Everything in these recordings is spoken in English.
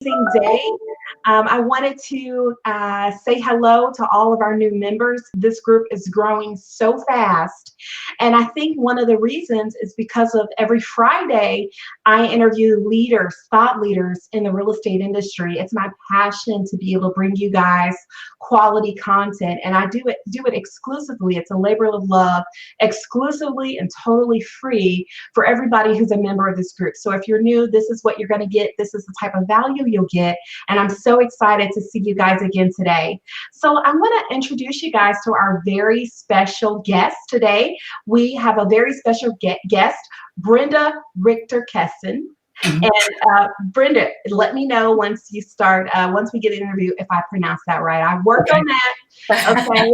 day. I wanted to say hello to all of our new members. This group is growing so fast. And I think one of the reasons is because of every Friday, I interview leaders, thought leaders in the real estate industry. It's my passion to be able to bring you guys quality content. And I do it exclusively. It's a labor of love, exclusively and totally free for everybody who's a member of this group. So if you're new, this is what you're going to get. This is the type of value you'll get. And I'm so excited to see you guys again today. So I'm going to introduce you guys to our very special guest today. We have a very special guest, Brenda Richterkessing. And Brenda, let me know once you start, once we get an interview, if I pronounce that right. I worked on that. Okay.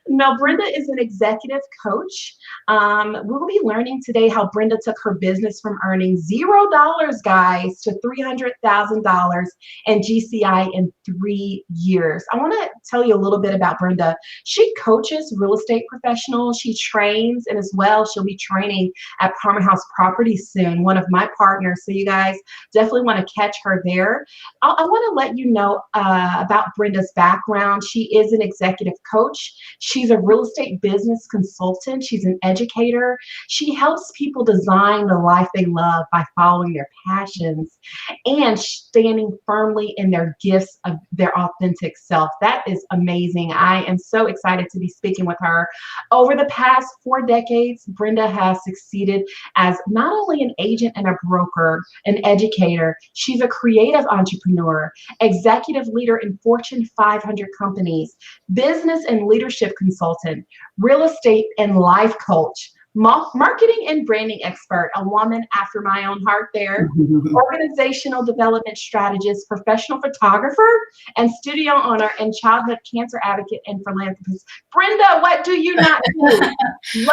Now, Brenda is an executive coach. We'll be learning today how Brenda took her business from earning $0, guys, to $300,000 in GCI in 3 years. I want to tell you a little bit about Brenda. She coaches real estate professionals. She trains, and as well, she'll be training at Palmer House Properties soon, one of my partners. So you guys definitely want to catch her there. I want to let you know about Brenda's background. She is an executive coach. She's a real estate business consultant. She's an educator. She helps people design the life they love by following their passions and standing firmly in their gifts of their authentic self. That is amazing. I am so excited to be speaking with her. Over the past 4 decades, Brenda has succeeded as not only an agent and a broker, an educator, she's a creative entrepreneur, executive leader in Fortune 500 companies, business and leadership consultant, real estate and life coach, marketing and branding expert, a woman after my own heart there, organizational development strategist, professional photographer, and studio owner, and childhood cancer advocate and philanthropist. Brenda, what do you not do?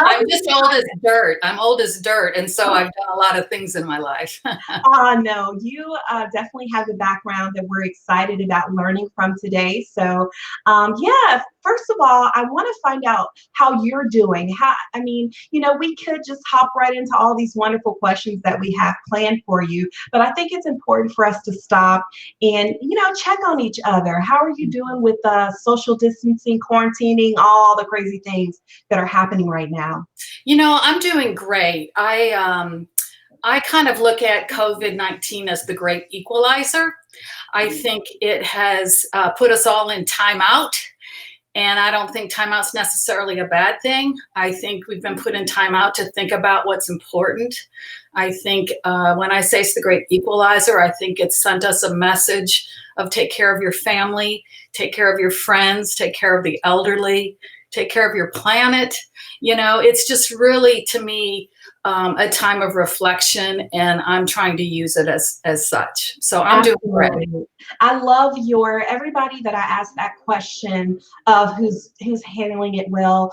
I'm just old as dirt. I'm old as dirt, and so I've done a lot of things in my life. No, you definitely have the background that we're excited about learning from today. So, yeah, first of all, I want to find out how you're doing. We could just hop right into all these wonderful questions that we have planned for you, but I think it's important for us to stop and, check on each other. How are you doing with social distancing, quarantining, all the crazy things that are happening right now? I'm doing great. I kind of look at COVID-19 as the great equalizer. I think it has put us all in timeout. And I don't think timeout's necessarily a bad thing. I think we've been put in timeout to think about what's important. I think when I say it's the great equalizer, I think it's sent us a message of take care of your family, take care of your friends, take care of the elderly, take care of your planet. It's just really, to me, a time of reflection, and I'm trying to use it as such. So I'm doing great. I love everybody that I asked that question of who's handling it well,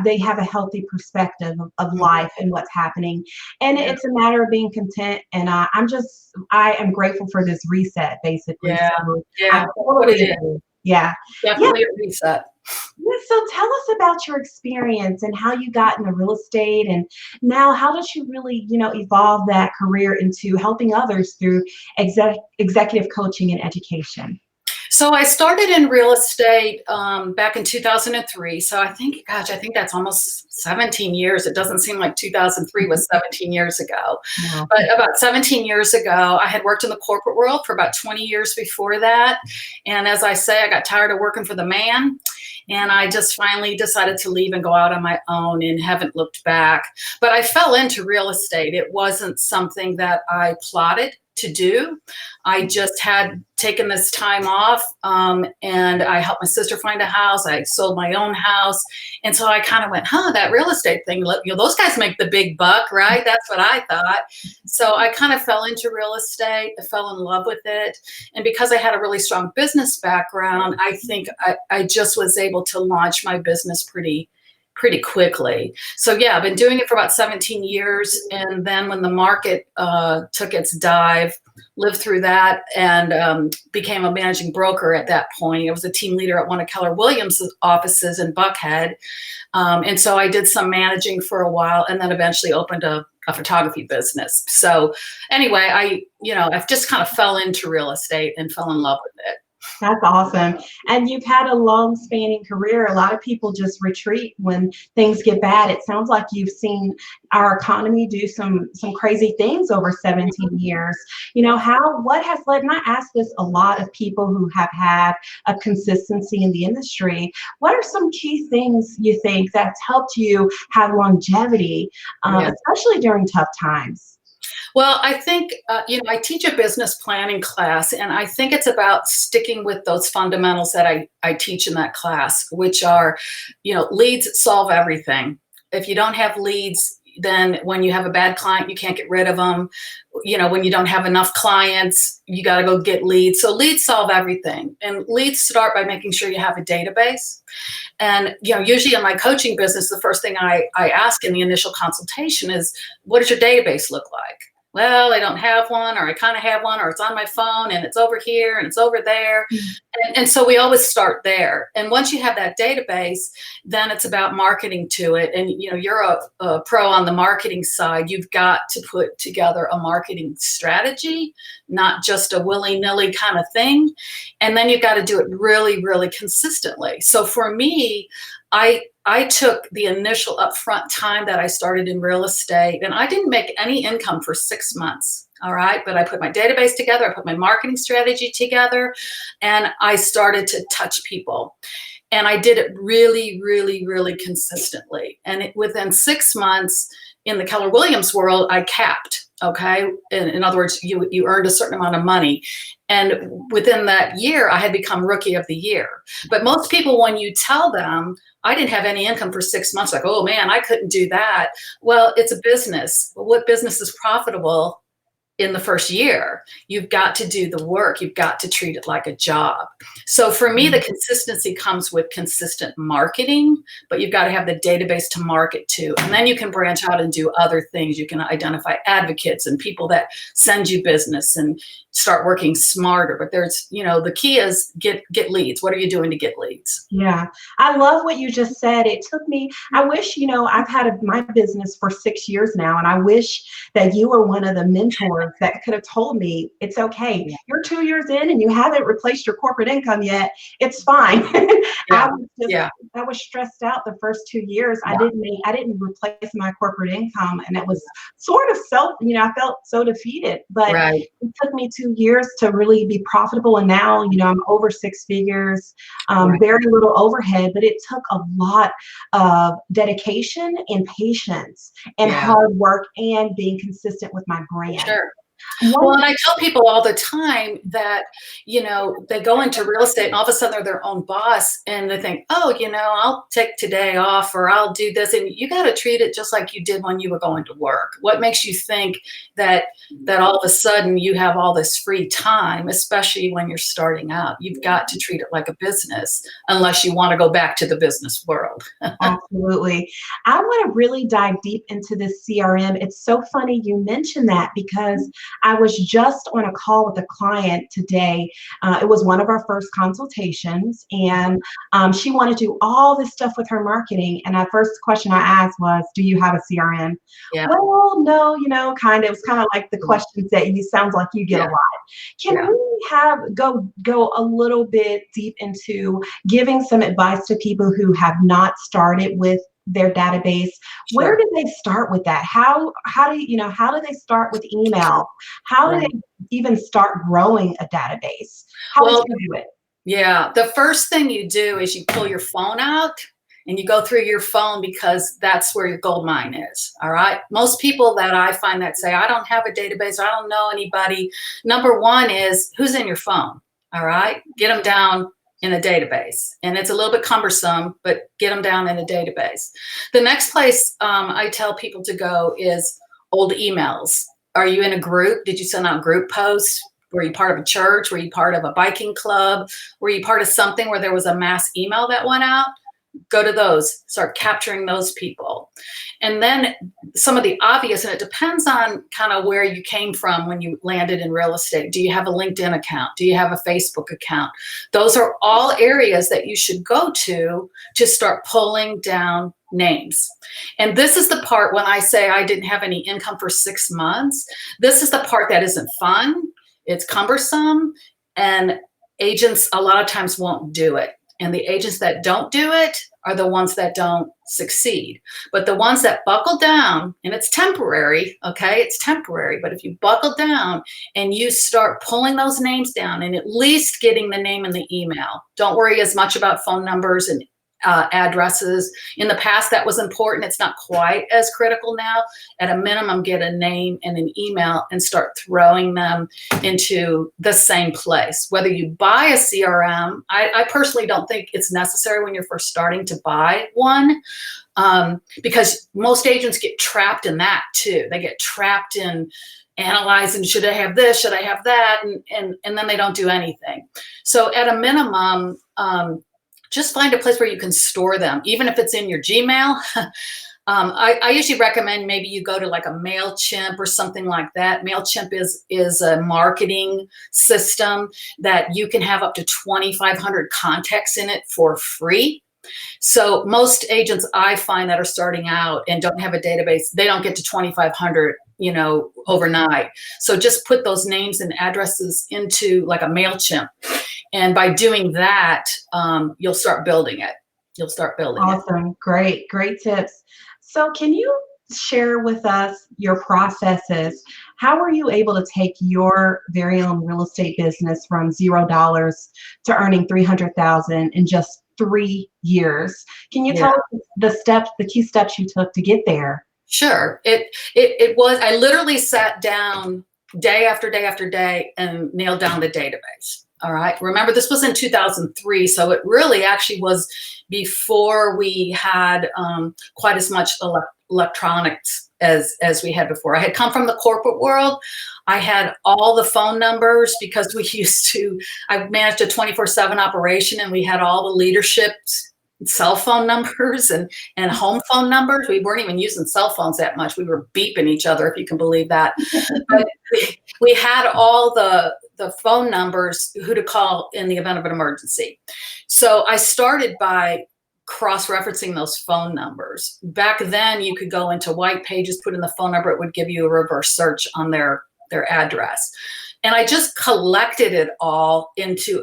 they have a healthy perspective of life and what's happening. And it's a matter of being content. And I am grateful for this reset, basically. Yeah. So yeah. Yeah. Definitely a reset. Yeah, so tell us about your experience and how you got into real estate, and now how did you really, evolve that career into helping others through executive coaching and education? So I started in real estate back in 2003. So I think that's almost 17 years. It doesn't seem like 2003 was 17 years ago. No. But about 17 years ago, I had worked in the corporate world for about 20 years before that. And as I say, I got tired of working for the man. And I just finally decided to leave and go out on my own and haven't looked back. But I fell into real estate. It wasn't something that I plotted to do. I just had taken this time off and I helped my sister find a house. I sold my own house. And so I kind of went, that real estate thing, those guys make the big buck, right? That's what I thought. So I kind of fell into real estate. I fell in love with it. And because I had a really strong business background, I think I just was able to launch my business pretty quickly. So yeah, I've been doing it for about 17 years. And then when the market took its dive, lived through that and became a managing broker at that point. I was a team leader at one of Keller Williams' offices in Buckhead. And so I did some managing for a while and then eventually opened a a photography business. So anyway, I've just kind of fell into real estate and fell in love with it. That's awesome. And you've had a long spanning career. A lot of people just retreat when things get bad. It sounds like you've seen our economy do some crazy things over 17 years. What has led, and I ask this a lot of people who have had a consistency in the industry, what are some key things you think that's helped you have longevity, especially during tough times? Well, I think, I teach a business planning class, and I think it's about sticking with those fundamentals that I teach in that class, which are, leads solve everything. If you don't have leads, then when you have a bad client, you can't get rid of them. When you don't have enough clients, you got to go get leads. So leads solve everything. And leads start by making sure you have a database. And, usually in my coaching business, the first thing I ask in the initial consultation is, what does your database look like? Well, I don't have one, or I kind of have one, or it's on my phone and it's over here and it's over there. And so we always start there. And once you have that database, then it's about marketing to it. And, you're a pro on the marketing side. You've got to put together a marketing strategy, not just a willy-nilly kind of thing. And then you've got to do it really, really consistently. So for me, I took the initial upfront time that I started in real estate, and I didn't make any income for 6 months. All right. But I put my database together. I put my marketing strategy together, and I started to touch people. And I did it really, really, really consistently. And within 6 months in the Keller Williams world, I capped. Okay. In other words, you earned a certain amount of money. And within that year, I had become Rookie of the Year. But most people, when you tell them, I didn't have any income for 6 months, like, oh man, I couldn't do that. Well, it's a business. What business is profitable in the first year? You've got to do the work. You've got to treat it like a job. So for me, the consistency comes with consistent marketing, but you've got to have the database to market to. And then you can branch out and do other things. You can identify advocates and people that send you business and start working smarter. But there's, the key is get leads. What are you doing to get leads? Yeah, I love what you just said. It took me, I wish, I've had my business for 6 years now, and I wish that you were one of the mentors that could have told me, it's okay. You're 2 years in and you haven't replaced your corporate income yet. It's fine. I was stressed out the first 2 years. I didn't replace my corporate income, and it was sort of I felt so defeated, but it took me 2 years to really be profitable. And now, I'm over 6 figures, very little overhead, but it took a lot of dedication and patience and hard work and being consistent with my brand. Sure. Well, and I tell people all the time that, they go into real estate and all of a sudden they're their own boss, and they think, oh, I'll take today off, or I'll do this. And you got to treat it just like you did when you were going to work. What makes you think that all of a sudden you have all this free time, especially when you're starting out? You've got to treat it like a business, unless you want to go back to the business world. Absolutely. I want to really dive deep into this CRM. It's so funny you mentioned that, because I was just on a call with a client today. It was one of our first consultations, and she wanted to do all this stuff with her marketing. And the first question I asked was, do you have a CRM? Yeah. Well, no, it was kind of like the questions that sounds like you get a lot. Can we go a little bit deep into giving some advice to people who have not started with their database? Where do they start with that? How do they start with email? How do they even start growing a database? How do you do it? Yeah, the first thing you do is you pull your phone out and you go through your phone, because that's where your gold mine is. All right. Most people that I find that say, I don't have a database, I don't know anybody. Number one is, who's in your phone? All right. Get them down in a database. And it's a little bit cumbersome, but get them down in a database. The next place I tell people to go is old emails. Are you in a group? Did you send out group posts? Were you part of a church? Were you part of a biking club? Were you part of something where there was a mass email that went out? go to those, start capturing those people. And then some of the obvious, and it depends on kind of where you came from when you landed in real estate. Do you have a LinkedIn account? Do you have a Facebook account? Those are all areas that you should go to start pulling down names. And this is the part when I say I didn't have any income for 6 months. This is the part that isn't fun. It's cumbersome, and agents a lot of times won't do it. And the agents that don't do it are the ones that don't succeed. But the ones that buckle down, and it's temporary, okay? It's temporary. But if you buckle down and you start pulling those names down and at least getting the name and the email, don't worry as much about phone numbers and addresses. In the past, that was important. It's not quite as critical now. At a minimum, get a name and an email and start throwing them into the same place. Whether you buy a CRM, I personally don't think it's necessary when you're first starting to buy one, because most agents get trapped in that too. They get trapped in analyzing, should I have this, should I have that, and then they don't do anything. So at a minimum, just find a place where you can store them, even if it's in your Gmail. I usually recommend maybe you go to like a MailChimp or something like that. MailChimp is a marketing system that you can have up to 2,500 contacts in it for free. So most agents I find that are starting out and don't have a database, they don't get to 2,500, overnight. So just put those names and addresses into like a MailChimp. And by doing that, you'll start building it. You'll start building it. Awesome. Great tips. So can you share with us your processes? How were you able to take your very own real estate business from $0 to earning $300,000 in just 3 years? Can you tell us the key steps you took to get there? Sure. It was, I literally sat down day after day after day and nailed down the database. All right. Remember, this was in 2003. So it really actually was before we had quite as much electronics as we had before. I had come from the corporate world. I had all the phone numbers because I managed a 24/7 operation, and we had all the leadership's cell phone numbers and home phone numbers. We weren't even using cell phones that much. We were beeping each other, if you can believe that. But we had all the phone numbers, who to call in the event of an emergency. So I started by cross-referencing those phone numbers. Back then, you could go into white pages, put in the phone number, it would give you a reverse search on their address. And I just collected it all into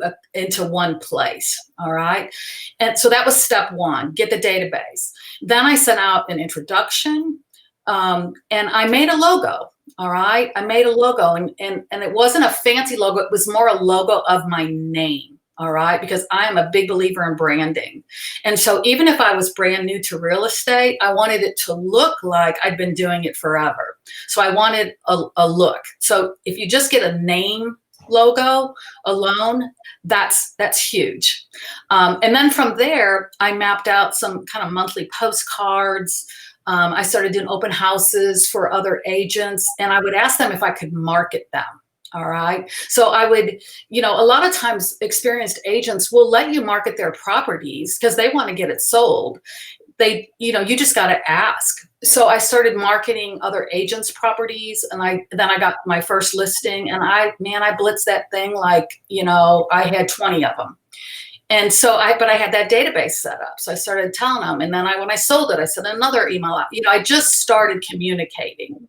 one place. All right. And so that was step one, get the database. Then I sent out an introduction, and I made a logo. All right. I made a logo, and it wasn't a fancy logo. It was more a logo of my name. All right. Because I am a big believer in branding. And so even if I was brand new to real estate, I wanted it to look like I'd been doing it forever. So I wanted a look. So if you just get a name logo alone, that's huge. And then from there, I mapped out some kind of monthly postcards. I started doing open houses for other agents, and I would ask them if I could market them. All right. So I would, a lot of times experienced agents will let you market their properties because they want to get it sold. You just got to ask. So I started marketing other agents' properties, and then I got my first listing, and I blitzed that thing like, I had 20 of them. And so but I had that database set up. So I started telling them. And then when I sold it, I sent another email out. I just started communicating.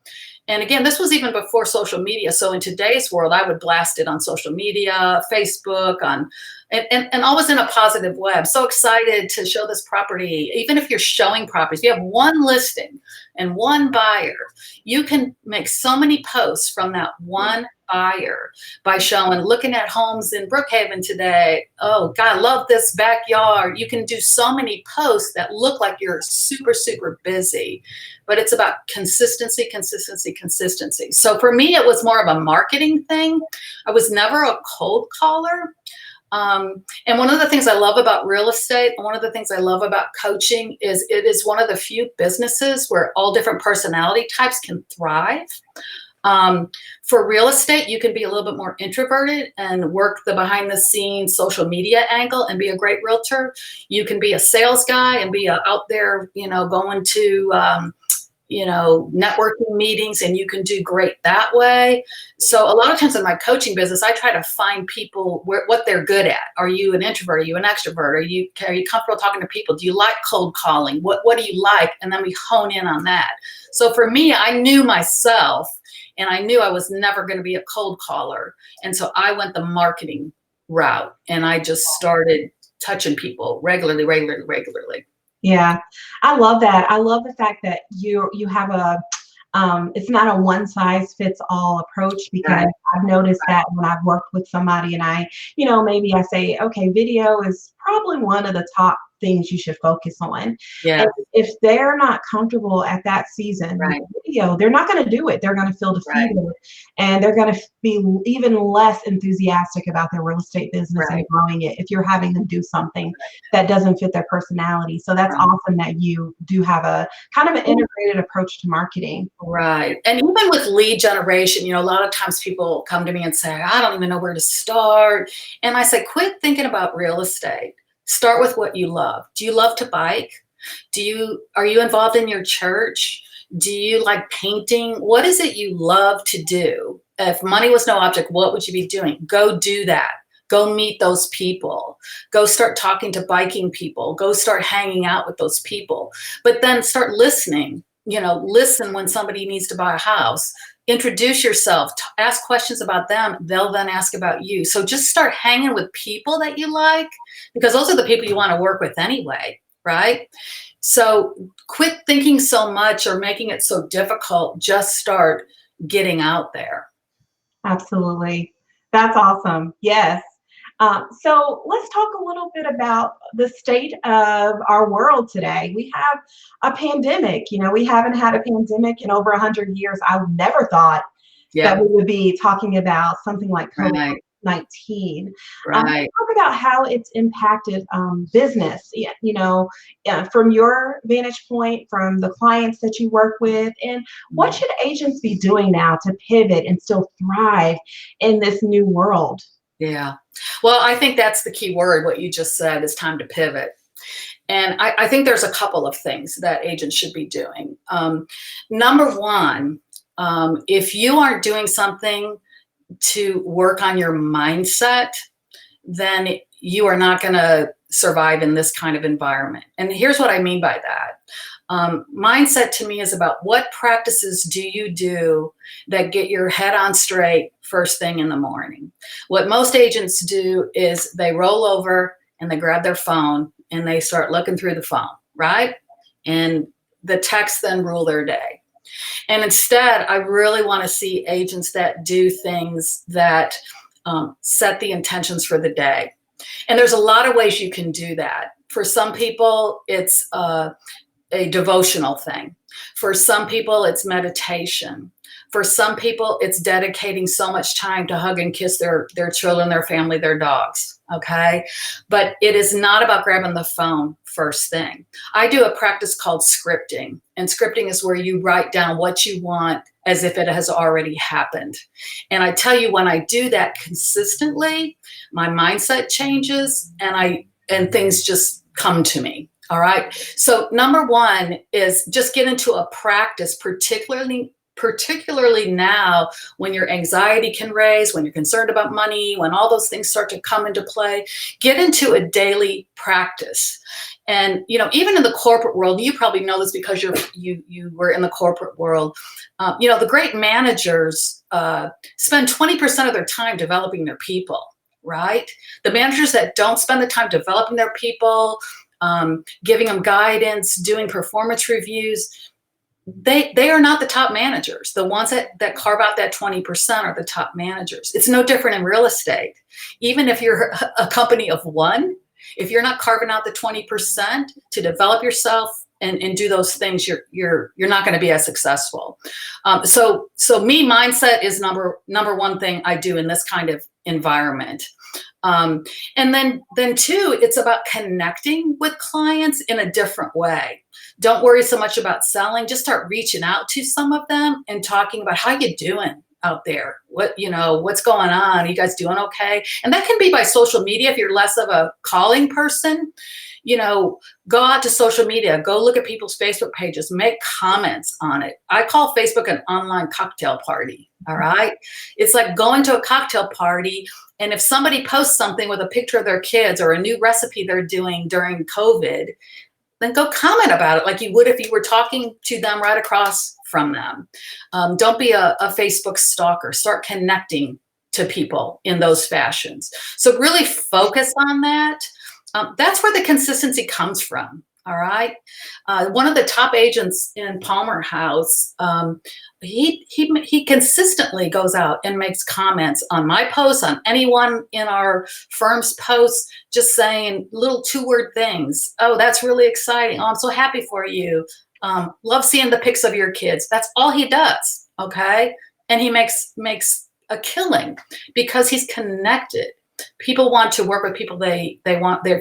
And again, this was even before social media. So in today's world, I would blast it on social media, Facebook, and always in a positive way. I'm so excited to show this property. Even if you're showing properties, if you have one listing and one buyer, you can make so many posts from that one buyer by looking at homes in Brookhaven today. Oh God, I love this backyard. You can do so many posts that look like you're super, super busy, but it's about consistency. So for me, it was more of a marketing thing. I was never a cold caller. And one of the things I love about real estate, and one of the things I love about coaching is it is one of the few businesses where all different personality types can thrive. For real estate, you can be a little bit more introverted and work the behind the scenes social media angle and be a great realtor. You can be a sales guy and be out there, going to, networking meetings, and you can do great that way. So a lot of times in my coaching business, I try to find people what they're good at. Are you an introvert? Are you an extrovert? Are you comfortable talking to people? Do you like cold calling? What do you like? And then we hone in on that. So for me, I knew myself, and I knew I was never going to be a cold caller. And so I went the marketing route, and I just started touching people regularly. Yeah, I love that. I love the fact that you have it's not a one size fits all approach, because Right. I've noticed that when I've worked with somebody and maybe I say, okay, video is probably one of the top things you should focus on. Yeah. And if they're not comfortable at that season Right. with video, they're not going to do it. They're going to feel Right. defeated, and they're going to be even less enthusiastic about their real estate business and Right. growing it if you're having them do something that doesn't fit their personality. So that's Right. awesome that you do have a kind of an integrated approach to marketing. Right. And even with lead generation, a lot of times people come to me and say, I don't even know where to start. And I say, quit thinking about real estate. Start with what you love. Do you love to bike? Are you involved in your church? Do you like painting? What is it you love to do? If money was no object, what would you be doing? Go do that. Go meet those people. Go start talking to biking people. Go start hanging out with those people. But then start listening. Listen when somebody needs to buy a house. Introduce yourself. Ask questions about them. They'll then ask about you. So just start hanging with people that you like, because those are the people you want to work with anyway, right? So quit thinking so much or making it so difficult. Just start getting out there. Absolutely. That's awesome. Yes. So let's talk a little bit about the state of our world today. We have a pandemic. We haven't had a pandemic in over 100 years. I never thought that Yeah. we would be talking about something like Right. COVID-19. Right. Talk about how it's impacted business, from your vantage point, from the clients that you work with, and what should agents be doing now to pivot and still thrive in this new world? Yeah. Well, I think that's the key word. What you just said is time to pivot. And I think there's a couple of things that agents should be doing. Number one, if you aren't doing something to work on your mindset, then you are not going to survive in this kind of environment. And here's what I mean by that. Mindset to me is about what practices do you do that get your head on straight first thing in the morning. What most agents do is they roll over and they grab their phone and they start looking through the phone, right? And the texts then rule their day. And instead, I really want to see agents that do things that set the intentions for the day. And there's a lot of ways you can do that. For some people, it's a devotional thing. For some people, it's meditation. For some people, it's dedicating so much time to hug and kiss their children, their family, their dogs. Okay. But it is not about grabbing the phone first thing. I do a practice called scripting. And scripting is where you write down what you want as if it has already happened. And I tell you, when I do that consistently, my mindset changes and things just come to me. All right. So number one is just get into a practice, particularly now when your anxiety can raise, when you're concerned about money, when all those things start to come into play, get into a daily practice. And, even in the corporate world, you probably know this because you were in the corporate world. The great managers spend 20% of their time developing their people, right? The managers that don't spend the time developing their people, giving them guidance, doing performance reviews, they are not the top managers. The ones that carve out that 20% are the top managers. It's no different in real estate. Even if you're a company of one, if you're not carving out the 20% to develop yourself and do those things, you're not going to be as successful. So mindset is number one thing I do in this kind of environment. And then two, it's about connecting with clients in a different way. Don't worry so much about selling. Just start reaching out to some of them and talking about how you doing out there. What's going on? Are you guys doing okay? And that can be by social media if you're less of a calling person. Go out to social media, go look at people's Facebook pages, make comments on it. I call Facebook an online cocktail party. All right. It's like going to a cocktail party. And if somebody posts something with a picture of their kids or a new recipe they're doing during COVID, then go comment about it like you would if you were talking to them right across from them. Don't be a Facebook stalker. Start connecting to people in those fashions. So really focus on that. That's where the consistency comes from. All right. One of the top agents in Palmer House, he consistently goes out and makes comments on my posts, on anyone in our firm's posts, just saying little 2-word things. Oh, that's really exciting. Oh, I'm so happy for you. Love seeing the pics of your kids. That's all he does. Okay. And he makes a killing because he's connected. People want to work with people they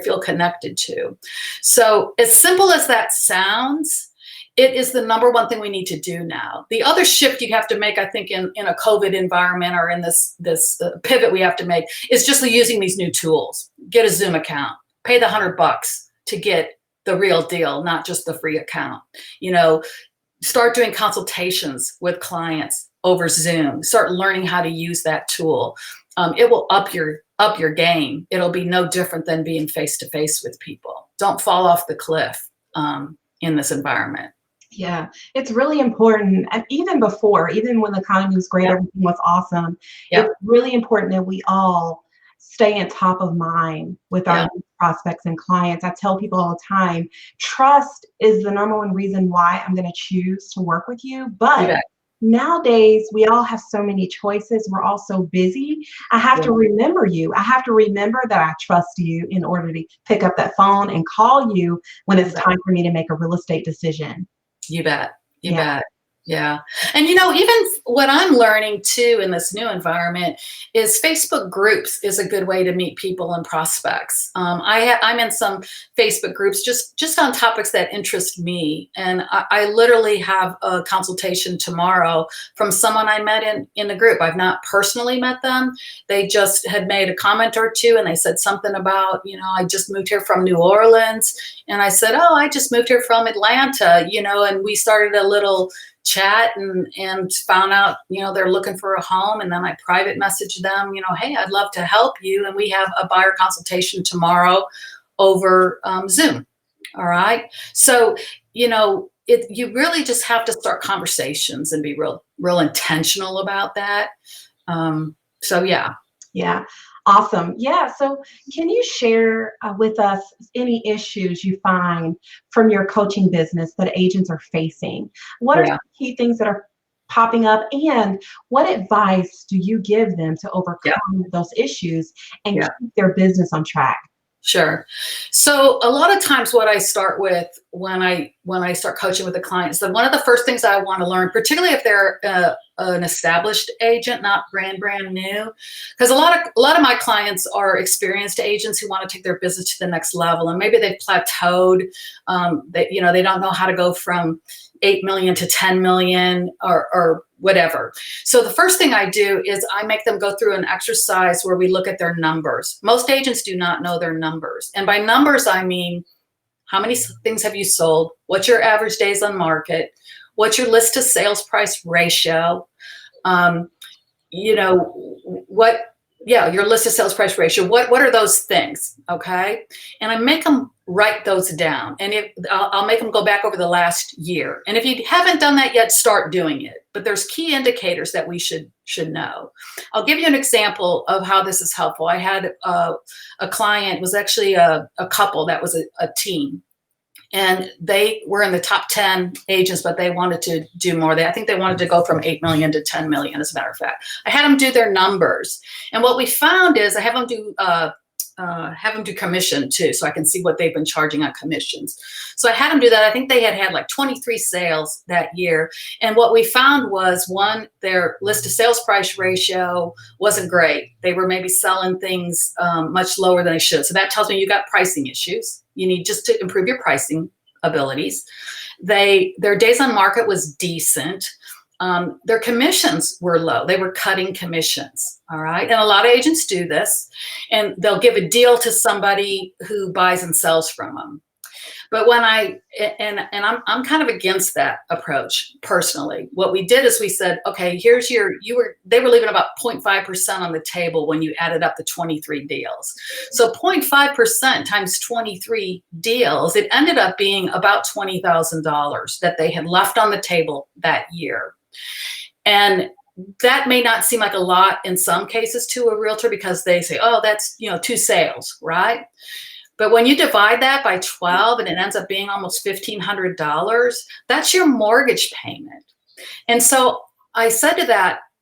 feel connected to. So as simple as that sounds, it is the number one thing we need to do now. The other shift you have to make, I think, in a COVID environment or in this pivot we have to make is just using these new tools. Get a Zoom account, pay the $100 to get the real deal, not just the free account. Start doing consultations with clients over Zoom. Start learning how to use that tool. It will up your game. It'll be no different than being face to face with people. Don't fall off the cliff in this environment. Yeah, it's really important. And even when the economy was great, everything was awesome. It's really important that we all stay on top of mind with our prospects and clients. I tell people all the time, trust is the number one reason why I'm going to choose to work with you. But nowadays, we all have so many choices. We're all so busy. I have to remember you. I have to remember that I trust you in order to pick up that phone and call you when it's time for me to make a real estate decision. You bet. You bet. Yeah. And, even what I'm learning too in this new environment is Facebook groups is a good way to meet people and prospects. I'm in some Facebook groups just on topics that interest me. And I literally have a consultation tomorrow from someone I met in the group. I've not personally met them. They just had made a comment or two and they said something about, I just moved here from New Orleans. And I said, oh, I just moved here from Atlanta, and we started a little chat and found out, they're looking for a home. And then I private messaged them, hey, I'd love to help you. And we have a buyer consultation tomorrow over Zoom. All right. So, you really just have to start conversations and be real intentional about that. Yeah. Awesome. Yeah. So can you share with us any issues you find from your coaching business that agents are facing? What are the key things that are popping up, and what advice do you give them to overcome those issues and keep their business on track? Sure. So a lot of times what I start with when I start coaching with a client is that one of the first things I want to learn, particularly if they're an established agent, not brand new, because a lot of my clients are experienced agents who want to take their business to the next level, and maybe they've plateaued. They don't know how to go from 8 million to 10 million or whatever. So the first thing I do is I make them go through an exercise where we look at their numbers. Most agents do not know their numbers. And by numbers, I mean, how many things have you sold? What's your average days on market? What's your list to sales price ratio? Your list to sales price ratio. What are those things? Okay. And I make them write those down, and I'll make them go back over the last year. And if you haven't done that yet, start doing it. But there's key indicators that we should know. I'll give you an example of how this is helpful. I had a client, was actually a couple that was a team. And they were in the top 10 agents, but they wanted to do more. I think they wanted to go from 8 million to 10 million, as a matter of fact. I had them do their numbers. And what we found is I have them do commission too, so I can see what they've been charging on commissions. So I had them do that. I think they had like 23 sales that year. And what we found was, one, their list to sales price ratio wasn't great. They were maybe selling things much lower than they should. So that tells me you got pricing issues. You need just to improve your pricing abilities. Their days on market was decent. Their commissions were low. They were cutting commissions. All right. And a lot of agents do this, and they'll give a deal to somebody who buys and sells from them. But when I'm kind of against that approach personally. What we did is we said, okay, they were leaving about 0.5% on the table when you added up the 23 deals. So 0.5% times 23 deals, it ended up being about $20,000 that they had left on the table that year. And that may not seem like a lot in some cases to a realtor, because they say, oh, that's, 2 sales, right? But when you divide that by 12 and it ends up being almost $1,500, that's your mortgage payment. And so I said to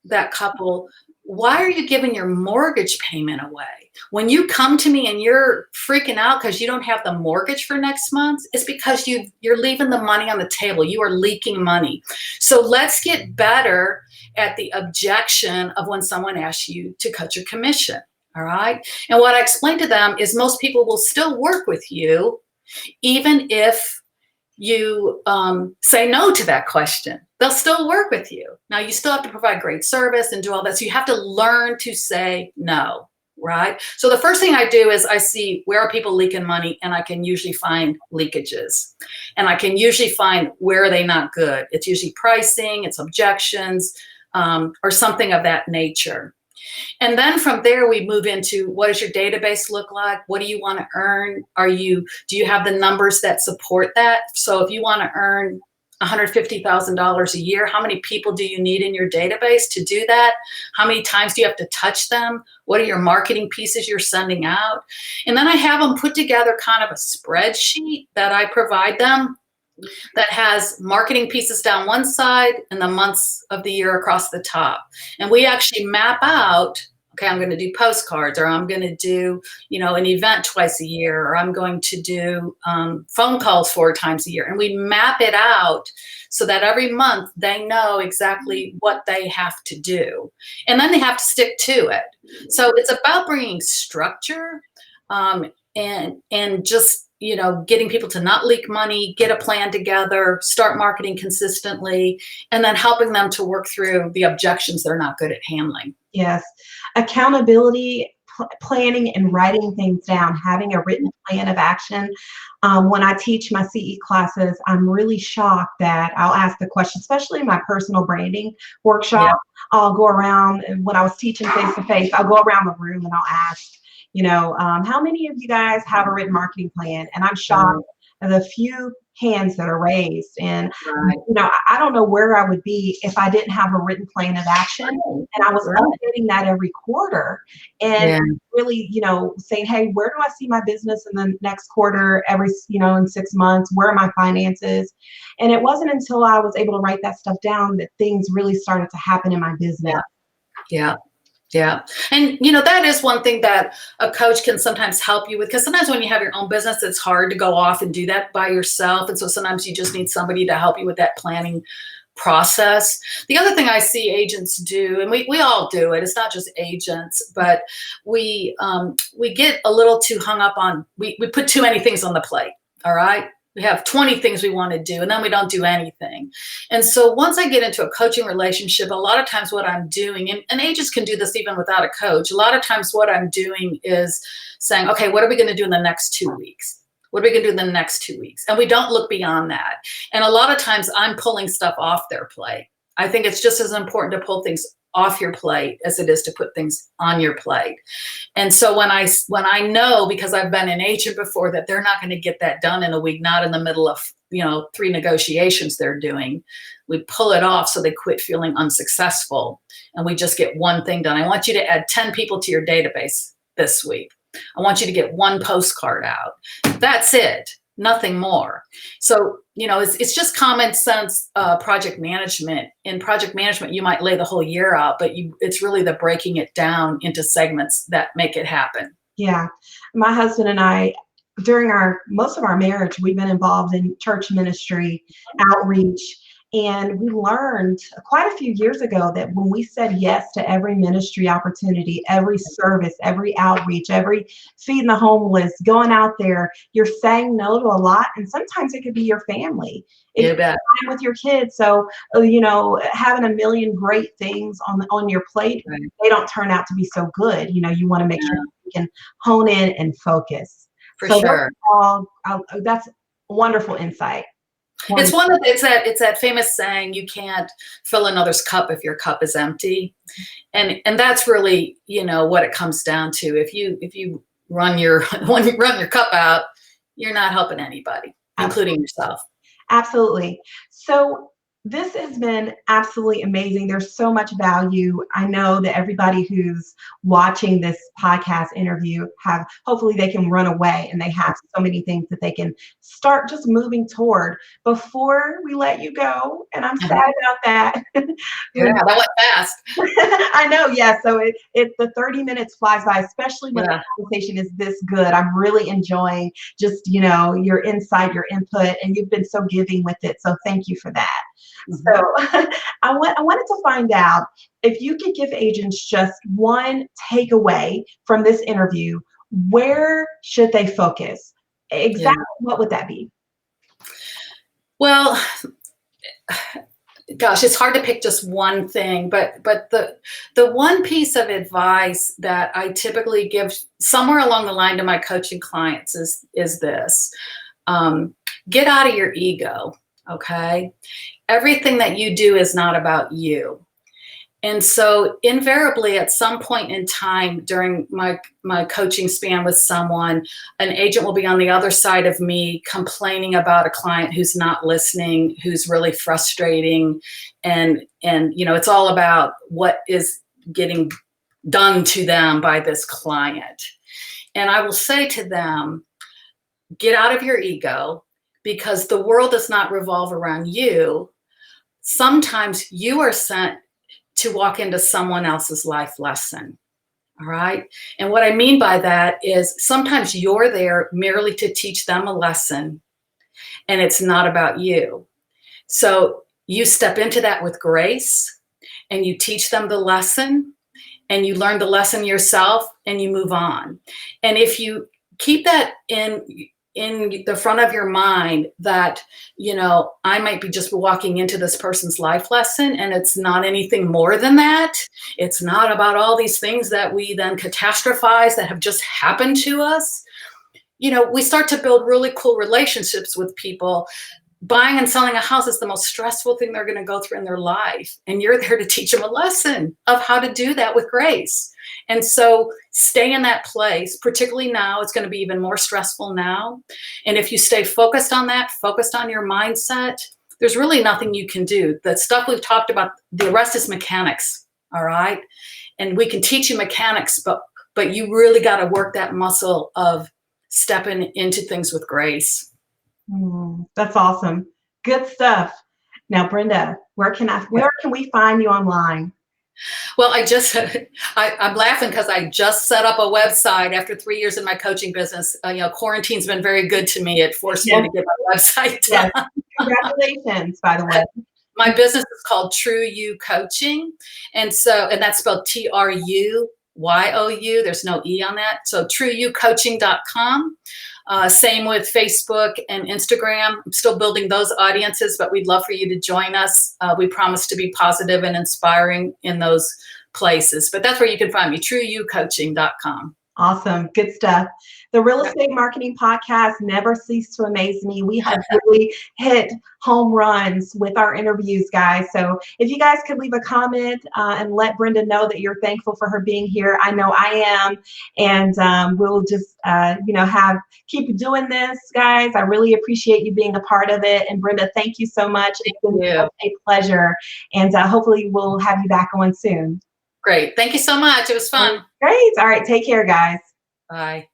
that couple, why are you giving your mortgage payment away? When you come to me and you're freaking out because you don't have the mortgage for next month, it's because you're leaving the money on the table. You are leaking money. So let's get better at the objection of when someone asks you to cut your commission. All right. And what I explained to them is most people will still work with you, even if you say no to that question. They'll still work with you. Now, you still have to provide great service and do all that. So you have to learn to say no. Right. So the first thing I do is I see where are people leaking money, and I can usually find leakages, and I can usually find where are they not good. It's usually pricing, it's objections, or something of that nature. And then from there, we move into, what does your database look like? What do you want to earn? Do you have the numbers that support that? So if you want to earn $150,000 a year, how many people do you need in your database to do that? How many times do you have to touch them? What are your marketing pieces you're sending out? And then I have them put together kind of a spreadsheet that I provide them that has marketing pieces down one side and the months of the year across the top. And we actually map out, okay, I'm going to do postcards, or I'm going to do, an event twice a year, or I'm going to do phone calls 4 times a year. And we map it out so that every month they know exactly what they have to do. And then they have to stick to it. So it's about bringing structure and just, getting people to not leak money, get a plan together, start marketing consistently, and then helping them to work through the objections they're not good at handling. Yes. Accountability, planning, and writing things down, having a written plan of action. When I teach my CE classes, I'm really shocked that I'll ask the question, especially in my personal branding workshop. Yeah. I'll go around, and when I was teaching face-to-face, I'll go around the room and I'll ask, how many of you guys have a written marketing plan? And I'm shocked at the few hands that are raised. And, I don't know where I would be if I didn't have a written plan of action. And I was updating that every quarter and really, saying, hey, where do I see my business in the next quarter, in 6 months? Where are my finances? And it wasn't until I was able to write that stuff down that things really started to happen in my business. Yeah. And, that is one thing that a coach can sometimes help you with, because sometimes when you have your own business, it's hard to go off and do that by yourself. And so sometimes you just need somebody to help you with that planning process. The other thing I see agents do, and we all do it, it's not just agents, but we get a little too hung up on, we put too many things on the plate. All right. We have 20 things we want to do, and then we don't do anything. And so once I get into a coaching relationship, a lot of times what I'm doing, and agents can do this even without a coach, a lot of times what I'm doing is saying, okay, what are we going to do in the next 2 weeks? What are we going to do in the next 2 weeks? And we don't look beyond that. And a lot of times I'm pulling stuff off their plate. I think it's just as important to pull things off your plate as it is to put things on your plate. And so when I know, because I've been an agent before, that they're not going to get that done in a week, not in the middle of 3 negotiations they're doing, we pull it off so they quit feeling unsuccessful, and we just get one thing done. I want you to add 10 people to your database this week. I want you to get 1 postcard out. That's it. Nothing more. So, it's just common sense project management. In project management, you might lay the whole year out, but it's really the breaking it down into segments that make it happen. Yeah. My husband and I, during most of our marriage, we've been involved in church ministry, outreach, And we learned quite a few years ago that when we said yes to every ministry opportunity, every service, every outreach, every feeding the homeless, going out there, you're saying no to a lot. And sometimes it could be your family. It You could be bet. time with your kids. So, having a million great things on your plate, Right. they don't turn out to be so good. You want to make sure Yeah, you can hone in and focus. for So sure. that's wonderful insight. It's Wonderful. one of it's that famous saying, you can't fill another's cup if your cup is empty. And that's really, what it comes down to. If you run your when you run your cup out, you're not helping anybody, including yourself. Absolutely. So this has been absolutely amazing. There's so much value. I know that everybody who's watching this podcast interview hopefully they can run away and they have so many things that they can start just moving toward. Before we let you go, and I'm sad about that. Yeah, that went fast. I know, yeah. So the 30 minutes flies by, especially when the Yeah. conversation is this good. I'm really enjoying just, your insight, your input, and you've been so giving with it. So thank you for that. Mhm. So I wanted to find out if you could give agents just one takeaway from this interview, where should they focus? Yeah. Exactly what would that be? Well, gosh, it's hard to pick just one thing, but the one piece of advice that I typically give somewhere along the line to my coaching clients is this: get out of your ego. Okay, everything that you do is not about you. And so invariably at some point in time during my coaching span with someone, an agent will be on the other side of me complaining about a client who's not listening, who's really frustrating. And it's all about what is getting done to them by this client. And I will say to them, get out of your ego, because the world does not revolve around you. Sometimes you are sent to walk into someone else's life lesson. All right. And what I mean by that is sometimes you're there merely to teach them a lesson, and it's not about you. So you step into that with grace and you teach them the lesson, and you learn the lesson yourself, and you move on. And if you keep that in the front of your mind that, I might be just walking into this person's life lesson, and it's not anything more than that. It's not about all these things that we then catastrophize that have just happened to us. We start to build really cool relationships with people. Buying and selling a house is the most stressful thing they're going to go through in their life. And you're there to teach them a lesson of how to do that with grace. And so stay in that place, particularly now. It's going to be even more stressful now. And if you stay focused on that, focused on your mindset, there's really nothing you can do. The stuff we've talked about, the rest is mechanics. All right. And we can teach you mechanics, but you really got to work that muscle of stepping into things with grace. That's awesome. Good stuff. Now, Brenda, where can we find you online? Well, I'm laughing because I just set up a website after 3 years in my coaching business. Quarantine's been very good to me. It forced me to get my website done. Yes. Congratulations, by the way. My business is called True You Coaching. And that's spelled TRUYOU. There's no E on that. So trueyoucoaching.com. Same with Facebook and Instagram. I'm still building those audiences, but we'd love for you to join us. We promise to be positive and inspiring in those places. But that's where you can find me, trueyoucoaching.com. Awesome. Good stuff. The Real Estate Marketing Podcast never cease to amaze me. We have really hit home runs with our interviews, guys. So if you guys could leave a comment and let Brenda know that you're thankful for her being here, I know I am. And we'll just, keep doing this, guys. I really appreciate you being a part of it. And Brenda, thank you so much. It's been such a pleasure. And hopefully we'll have you back on soon. Great. Thank you so much. It was fun. Great. All right. Take care, guys. Bye.